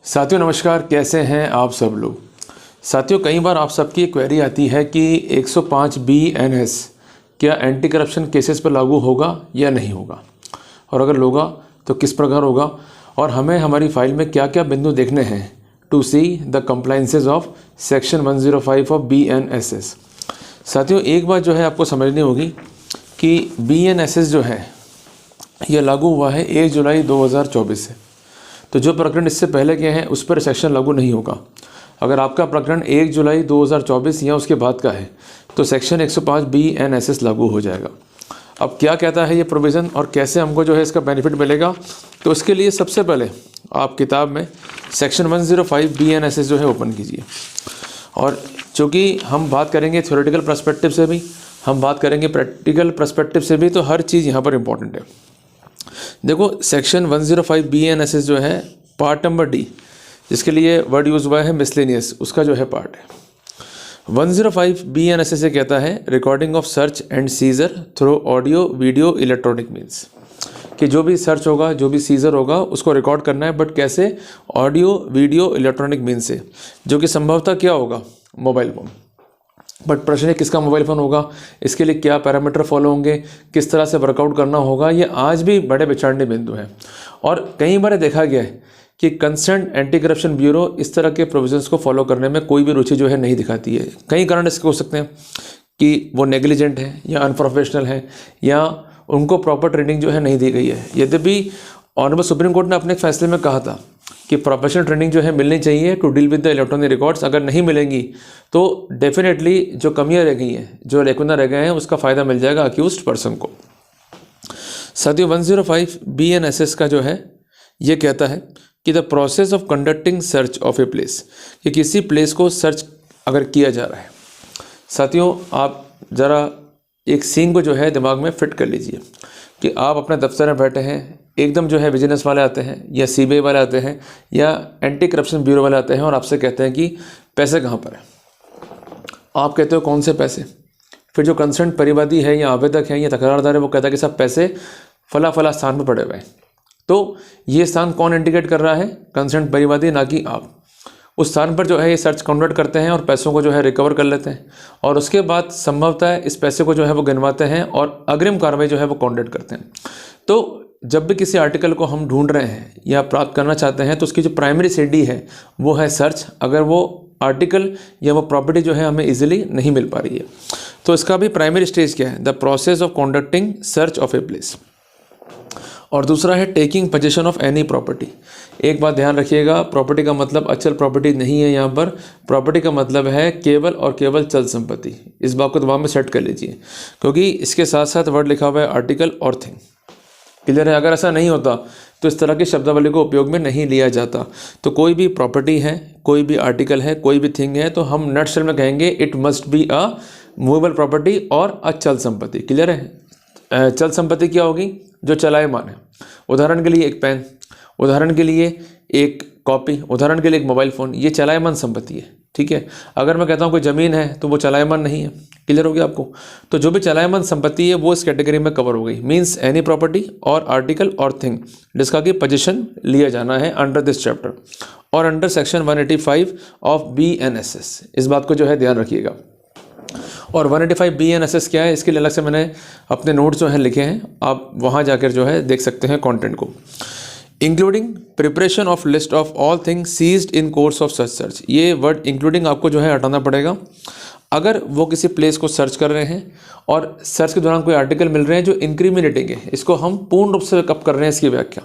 साथियों नमस्कार, कैसे हैं आप सब लोग। साथियों, कई बार आप सबकी क्वेरी आती है कि 105 BNS क्या एंटी करप्शन केसेस पर लागू होगा या नहीं होगा, और अगर होगा तो किस प्रकार होगा, और हमें हमारी फाइल में क्या क्या बिंदु देखने हैं to see the compliances of section 105 of BNSS। साथियों, एक बात जो है आपको समझनी होगी कि BNSS जो है यह लागू हुआ है 1 जुलाई 2024 से। तो जो प्रकरण इससे पहले के हैं उस पर सेक्शन लागू नहीं होगा। अगर आपका प्रकरण 1 जुलाई 2024 या उसके बाद का है तो सेक्शन 105 BNSS लागू हो जाएगा। अब क्या कहता है ये प्रोविज़न और कैसे हमको जो है इसका बेनिफिट मिलेगा, तो इसके लिए सबसे पहले आप किताब में सेक्शन 105 BNSS जो है ओपन कीजिए। और चूँकि हम बात करेंगे थ्योरेटिकल पर्सपेक्टिव से भी, हम बात करेंगे प्रैक्टिकल पर्सपेक्टिव से भी, तो हर चीज़ यहाँ पर इम्पॉर्टेंट है। देखो, सेक्शन 105 BNSS जो है पार्ट नंबर डी, जिसके लिए वर्ड यूज हुआ है मिसलेनियस, उसका जो है पार्ट है। 105 BNSS से कहता है recording of search and seizure through audio video electronic means, कि जो भी सर्च होगा, जो भी सीजर होगा, उसको रिकॉर्ड करना है, बट कैसे? ऑडियो वीडियो इलेक्ट्रॉनिक मीन्स से, जो कि संभवतः क्या होगा? Mobile phone. बट प्रश्न है किसका मोबाइल फ़ोन होगा, इसके लिए क्या पैरामीटर फॉलो होंगे, किस तरह से वर्कआउट करना होगा, ये आज भी बड़े विचारने बिंदु हैं। और कई बार देखा गया है कि कंसर्न एंटी करप्शन ब्यूरो इस तरह के प्रोविजंस को फॉलो करने में कोई भी रुचि जो है नहीं दिखाती है। कई कारण इसके हो सकते हैं कि वो नेग्लिजेंट है या अनप्रोफेशनल है या उनको प्रॉपर ट्रेनिंग जो है नहीं दी गई है। यद्यपि ऑनरेबल सुप्रीम कोर्ट ने अपने फैसले में कहा था कि प्रोफेशनल ट्रेनिंग जो है मिलनी चाहिए to deal with the electronic records. अगर नहीं मिलेंगी तो डेफिनेटली जो कमियां रह गई हैं, जो लेकुना रह गए हैं, उसका फ़ायदा मिल जाएगा अक्यूज्ड पर्सन को। साथियों, 105 BNSS का जो है ये कहता है कि the process of conducting search of a place, कि किसी प्लेस को सर्च अगर किया जा रहा है। साथियों, आप ज़रा एक सीन को जो है दिमाग में फिट कर लीजिए कि आप अपने दफ्तर में बैठे हैं, एकदम जो है विजिलेंस वाले आते हैं या CBI वाले आते हैं या एंटी करप्शन ब्यूरो वाले आते हैं और आपसे कहते हैं कि पैसे कहाँ पर है। आप कहते हो कौन से पैसे? फिर जो कंसर्न परिवादी है या आवेदक है या तकरारदार है वो कहता है कि सब पैसे फला फला स्थान पर पड़े हुए हैं। तो ये स्थान कौन इंडिकेट कर रहा है? कंसर्न परिवादी, ना कि आप। उस स्थान पर जो है ये सर्च काउंट करते हैं और पैसों को जो है रिकवर कर लेते हैं, और उसके बाद संभवतः इस पैसे को जो है वो गिनवाते हैं और अग्रिम कार्रवाई जो है वो काउंट करते हैं। तो जब भी किसी आर्टिकल को हम ढूंढ रहे हैं या प्राप्त करना चाहते हैं तो उसकी जो प्राइमरी CD है वो है सर्च। अगर वो आर्टिकल या वो प्रॉपर्टी जो है हमें इजीली नहीं मिल पा रही है तो इसका भी प्राइमरी स्टेज क्या है? The process of conducting search of a place. और दूसरा है taking position of any property. एक बात ध्यान रखिएगा, प्रॉपर्टी का मतलब अचल प्रॉपर्टी नहीं है। यहाँ पर प्रॉपर्टी का मतलब है केवल और केवल चल संपत्ति। इस बात को दिमाग में सेट कर लीजिए, क्योंकि इसके साथ साथ वर्ड लिखा हुआ है आर्टिकल और थिंग। क्लियर है? अगर ऐसा नहीं होता तो इस तरह की शब्दावली को उपयोग में नहीं लिया जाता। तो कोई भी प्रॉपर्टी है, कोई भी आर्टिकल है, कोई भी थिंग है, तो हम नटशेल में कहेंगे it must be a movable property और अचल संपत्ति। क्लियर है? चल संपत्ति क्या होगी? जो चलायमान है। उदाहरण के लिए एक पेन, उदाहरण के लिए एक कॉपी, उदाहरण के लिए एक मोबाइल फ़ोन, ये चलायमान संपत्ति है। ठीक है? अगर मैं कहता हूँ कोई ज़मीन है तो वो चलायमान नहीं है। क्लियर हो गया आपको? तो जो भी चलायमान संपत्ति है वो इस कैटेगरी में कवर हो गई। मींस एनी प्रॉपर्टी और आर्टिकल और थिंग जिसका कि पोजीशन लिया जाना है अंडर दिस चैप्टर और अंडर सेक्शन 185 ऑफ BNSS। इस बात को जो है ध्यान रखिएगा। और 185 BNSS क्या है, इसके लिए अलग से मैंने अपने नोट्स जो हैं लिखे हैं, आप वहाँ जाकर जो है देख सकते हैं कंटेंट को। Including preparation of list of all things seized in course of such search. ये वर्ड इंक्लूडिंग आपको जो है हटाना पड़ेगा। अगर वो किसी प्लेस को सर्च कर रहे हैं और सर्च के दौरान कोई आर्टिकल मिल रहे हैं जो इंक्रिमिनेटिंग है, इसको हम पूर्ण रूप से कब कर रहे हैं इसकी व्याख्या।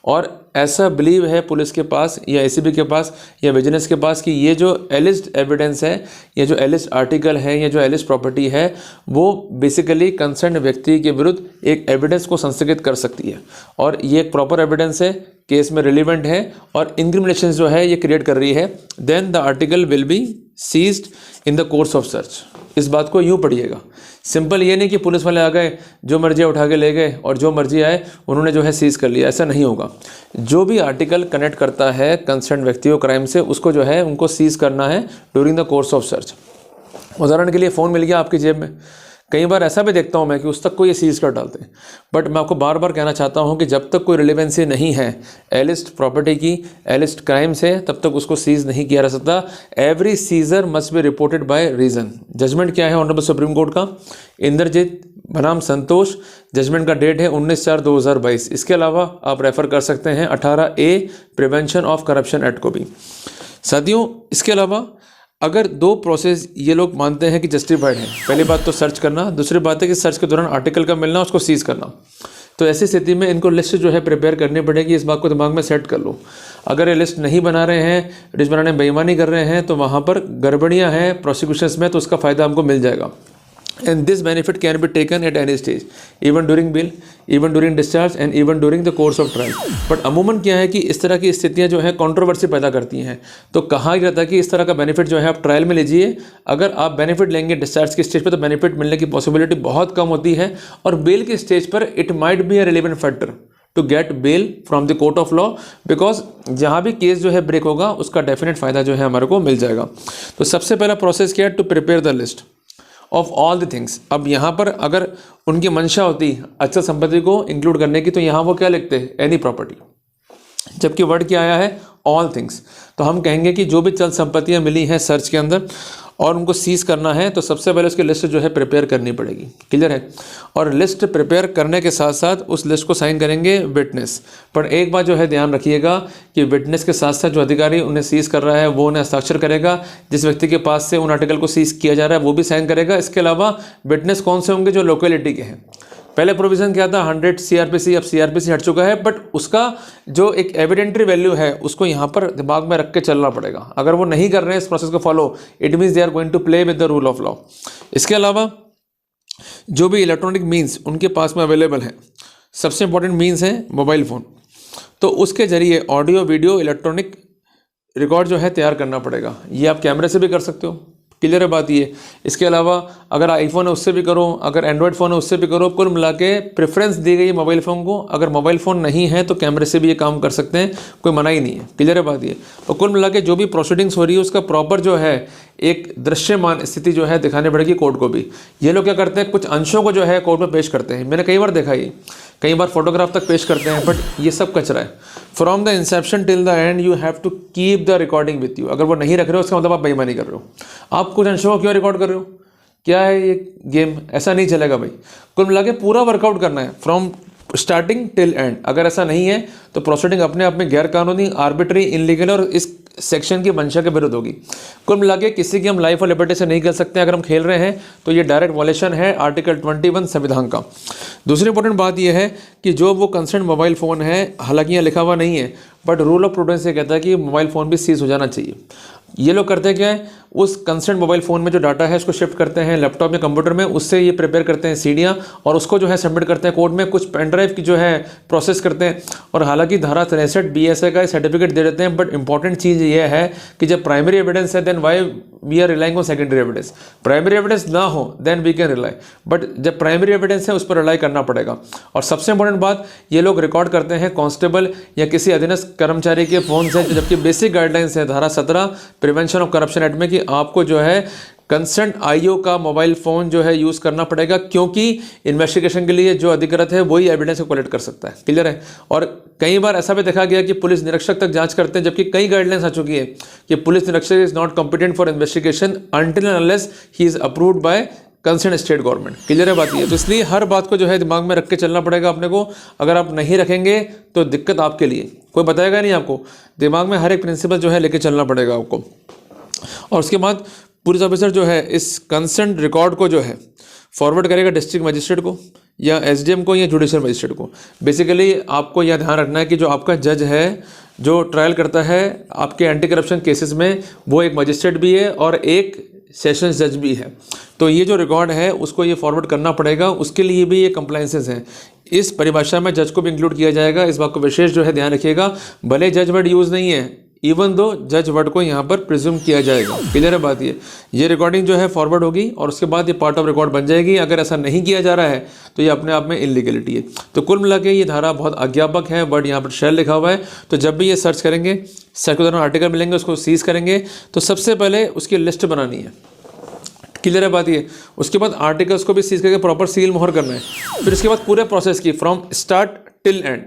और ऐसा बिलीव है पुलिस के पास या ACB के पास या विजिलेंस के पास कि ये जो एलिस्ड एविडेंस है या जो एलिस्ड आर्टिकल है या जो एलिस्ड प्रॉपर्टी है वो बेसिकली कंसर्न व्यक्ति के विरुद्ध एक एविडेंस को संस्थगित कर सकती है, और ये एक प्रॉपर एविडेंस है, केस में रिलीवेंट है और इंक्रिमिनेशन जो है ये क्रिएट कर रही है, then the article will be seized in the course of search. इस बात को यूँ पढ़िएगा। सिंपल ये नहीं कि पुलिस वाले आ गए, जो मर्जी उठा के ले गए और जो मर्जी आए उन्होंने जो है सीज कर लिया, ऐसा नहीं होगा। जो भी आर्टिकल कनेक्ट करता है कंसर्न व्यक्ति को क्राइम से, उसको जो है उनको सीज करना है during the course of search. उदाहरण के लिए फ़ोन मिल गया आपकी जेब में, कई बार ऐसा भी देखता हूँ मैं कि उस तक को ये सीज कर डालते हैं। बट मैं आपको बार बार कहना चाहता हूँ कि जब तक कोई रिलेवेंसी नहीं है एलिस्ट प्रॉपर्टी की, एलिस्ट क्राइम से, तब तक उसको सीज नहीं किया जा सकता। Every seizure must be reported by reason. Judgement क्या है ऑनरेबल सुप्रीम कोर्ट का? इंद्रजीत बनाम संतोष, जजमेंट का डेट है 19/4/2022। इसके अलावा आप रेफर कर सकते हैं 18A prevention of corruption act को भी। साथियों, इसके अलावा अगर दो प्रोसेस ये लोग मानते हैं कि जस्टिफाइड है, पहली बात तो सर्च करना, दूसरी बात है कि सर्च के दौरान आर्टिकल का मिलना, उसको सीज करना। तो ऐसी स्थिति में इनको लिस्ट जो है प्रिपेयर करनी पड़ेगी। इस बात को दिमाग में सेट कर लो। अगर ये लिस्ट नहीं बना रहे हैं, लिस्ट बनाने में बेईमानी कर रहे हैं, तो वहाँ पर गड़बड़ियाँ हैं प्रोसिक्यूशंस में, तो उसका फ़ायदा हमको मिल जाएगा। And this benefit can be taken at any stage, even during bail, even during discharge and even during the course of trial. But अमूमन क्या है कि इस तरह की स्थितियाँ जो है कंट्रोवर्सी पैदा करती हैं। तो कहा जाता है कि इस तरह का बेनिफिट जो है आप ट्रायल में लीजिए। अगर आप बेनिफिट लेंगे डिस्चार्ज की स्टेज पर, तो बेनिफिट मिलने की पॉसिबिलिटी बहुत कम होती है। और बेल की स्टेज पर it might be a relevant factor to get bail from the court of law, because जहाँ भी केस जो है ब्रेक होगा उसका डेफिनेट फ़ायदा जो है हमारे को मिल जाएगा। तो सबसे पहला प्रोसेस क्या है? To prepare the list of all the things. अब यहाँ पर अगर उनकी मंशा होती अचल संपत्ति को इंक्लूड करने की, तो यहाँ वो क्या लिखते हैं? Any property. जबकि वर्ड क्या आया है? All things. तो हम कहेंगे कि जो भी चल संपत्तियाँ मिली हैं सर्च के अंदर और उनको सीज करना है, तो सबसे पहले उसकी लिस्ट जो है प्रिपेयर करनी पड़ेगी। क्लियर है? और लिस्ट प्रिपेयर करने के साथ साथ उस लिस्ट को साइन करेंगे विटनेस। पर एक बात जो है ध्यान रखिएगा कि विटनेस के साथ साथ जो अधिकारी उन्हें सीज कर रहा है वो उन्हें हस्ताक्षर करेगा। जिस व्यक्ति के पास से उन आर्टिकल को सीज किया जा रहा है वो भी साइन करेगा। इसके अलावा विटनेस कौन से होंगे? जो लोकेलिटी के हैं। पहले प्रोविजन क्या था? 100 CRPC, अब CRPC हट चुका है, बट उसका जो एक एविडेंटरी वैल्यू है उसको यहाँ पर दिमाग में रख के चलना पड़ेगा। अगर वो नहीं कर रहे हैं इस प्रोसेस को follow, it means they are going to play with the rule of law. इसके अलावा जो भी इलेक्ट्रॉनिक मीन्स उनके पास में अवेलेबल है, सबसे इंपॉर्टेंट मीन्स है मोबाइल फ़ोन, तो उसके जरिए ऑडियो वीडियो इलेक्ट्रॉनिक रिकॉर्ड जो है तैयार करना पड़ेगा। ये आप कैमरे से भी कर सकते हो। क्लियर है बात ये? इसके अलावा अगर आईफोन है उससे भी करो, अगर एंड्रॉयड फ़ोन है उससे भी करो। कुल मिला के प्रेफरेंस दी गई है मोबाइल फ़ोन को। अगर मोबाइल फ़ोन नहीं है तो कैमरे से भी ये काम कर सकते हैं, कोई मना ही नहीं है। क्लियर है बात ये? और कुल मिला के जो भी प्रोसीडिंग्स हो रही है उसका प्रॉपर जो है एक दृश्यमान स्थिति जो है दिखानी पड़ेगी कोर्ट को भी। ये लोग क्या करते हैं? कुछ अंशों को जो है कोर्ट में पेश करते हैं। मैंने कई बार देखा ये, कई बार फोटोग्राफ तक पेश करते हैं, बट ये सब कचरा है। From the inception till the end you have to keep the recording with you. अगर वो नहीं रख रहे हो उसका मतलब आप बेईमानी कर रहे हो। आप कुछ अंशों को क्यों रिकॉर्ड कर रहे हो? क्या है ये गेम? ऐसा नहीं चलेगा भाई। कुल मिला के पूरा वर्कआउट करना है फ्रॉम स्टार्टिंग टिल एंड। अगर ऐसा नहीं है तो प्रोसीडिंग अपने आप में गैर कानूनी, आर्बिट्री, इनलीगल और इस सेक्शन की मंशा के विरुद्ध होगी। कुल मिला के किसी की हम लाइफ और लिबर्टी से नहीं कर सकते। अगर हम खेल रहे हैं तो ये डायरेक्ट वॉलेशन है आर्टिकल 21 संविधान का। दूसरी इंपॉर्टेंट बात यह है कि जो वो कंसर्न मोबाइल फ़ोन है, हालांकि यहाँ लिखा हुआ नहीं है, बट रूल ऑफ प्रूडेंस ये कहता है कि मोबाइल फ़ोन भी सीज हो जाना चाहिए। ये लोग करते हैं क्या है? उस कंसर्न मोबाइल फ़ोन में जो डाटा है उसको शिफ्ट करते हैं लैपटॉप या कंप्यूटर में, उससे ये प्रिपेयर करते हैं सीडियाँ और उसको जो है सबमिट करते हैं कोर्ट में। कुछ पेन ड्राइव की जो है प्रोसेस करते हैं। और हालांकि धारा 63 BSA का सर्टिफिकेट दे देते हैं, बट इंपॉर्टेंट चीज़ ये है कि जब प्राइमरी एविडेंस है then why we are relying on secondary evidence. Primary evidence ना हो then we can rely, but जब प्राइमरी एविडेंस है उस पर रिलाई करना पड़ेगा। और सबसे इंपॉर्टेंट बात, ये लोग रिकॉर्ड करते हैं कांस्टेबल या किसी अधीनस्थ कर्मचारी के फ़ोन से, जबकि बेसिक गाइडलाइंस है धारा 17 प्रिवेंशन ऑफ करप्शन एक्ट में कि आपको जो है कंसर्न IO का मोबाइल फ़ोन जो है यूज़ करना पड़ेगा, क्योंकि इन्वेस्टिगेशन के लिए जो अधिकृत है वही एविडेंस को कलेक्ट कर सकता है। क्लियर है? और कई बार ऐसा भी देखा गया कि पुलिस निरीक्षक तक जांच करते हैं, जबकि कई गाइडलाइंस आ चुकी है कि पुलिस निरीक्षक is not competent for investigation until and unless he is approved by concern state government. Clear है बात ये? तो इसलिए हर बात को जो है दिमाग में रख के चलना पड़ेगा अपने को। अगर आप नहीं रखेंगे तो दिक्कत आपके लिए, कोई बताएगा नहीं आपको। दिमाग में हर एक प्रिंसिपल जो है लेके चलना पड़ेगा आपको। और उसके बाद पुलिस ऑफिसर जो है इस कंसर्न रिकॉर्ड को जो है फॉरवर्ड करेगा डिस्ट्रिक्ट मजिस्ट्रेट को या SDM को या जुडिशियल मजिस्ट्रेट को। बेसिकली आपको यह ध्यान रखना है कि जो आपका जज है जो ट्रायल करता है आपके एंटी करप्शन केसेस में, वो एक मजिस्ट्रेट भी है और एक सेशंस जज भी है। तो ये जो रिकॉर्ड है उसको ये फॉरवर्ड करना पड़ेगा। उसके लिए भी ये कंप्लाइंसेस हैं। इस परिभाषा में जज को भी इंक्लूड किया जाएगा। इस बात को विशेष जो है ध्यान रखिएगा। भले जज वर्ड यूज़ नहीं है, इवन दो जज वर्ड को यहाँ पर प्रिज्यूम किया जाएगा। क्लियर है बात ये रिकॉर्डिंग जो है फॉरवर्ड होगी और उसके बाद ये पार्ट ऑफ रिकॉर्ड बन जाएगी। अगर ऐसा नहीं किया जा रहा है तो ये अपने आप में इनलीगलिटी है। तो कुल मिला के ये धारा बहुत अज्ञापक है, बट यहाँ पर शेल लिखा हुआ है। तो जब भी ये सर्च करेंगे, सर्च के दौरान आर्टिकल मिलेंगे, उसको सीज करेंगे, तो सबसे पहले उसकी लिस्ट बनानी है। क्लियर है बात ये। उसके बाद आर्टिकल्स को भी सीज करके प्रॉपर सील मोहर करना है। फिर उसके बाद पूरे प्रोसेस की फ्रॉम स्टार्ट टिल एंड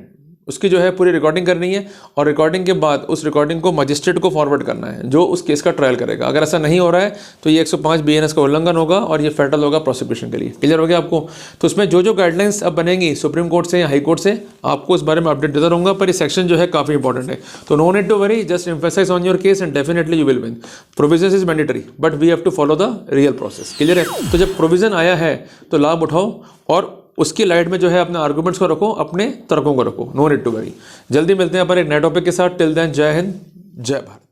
उसकी जो है पूरी रिकॉर्डिंग करनी है, और रिकॉर्डिंग के बाद उस रिकॉर्डिंग को मजिस्ट्रेट को फॉरवर्ड करना है जो उस केस का ट्रायल करेगा। अगर ऐसा नहीं हो रहा है तो ये 105 BNS का उल्लंघन होगा और ये फेटल होगा प्रोसिक्यूशन के लिए। क्लियर हो गया आपको। तो उसमें जो जो गाइडलाइंस अब बनेंगी सुप्रीम कोर्ट से या हाई कोर्ट से, आपको इस बारे में अपडेट देता रहूँगा, पर ये सेक्शन जो है काफ़ी इंपॉर्टेंट है। तो no need to worry, just emphasise on your case and definitely you will win. Provision is mandatory but we have to follow the real process. Clear है। तो जब प्रोविजन आया है तो लाभ उठाओ और उसकी लाइट में जो है अपने आर्गुमेंट्स को रखो, अपने तर्कों को रखो। No need to worry. जल्दी मिलते हैं पर एक नए टॉपिक के साथ। टिल देन जय हिंद, जय भारत।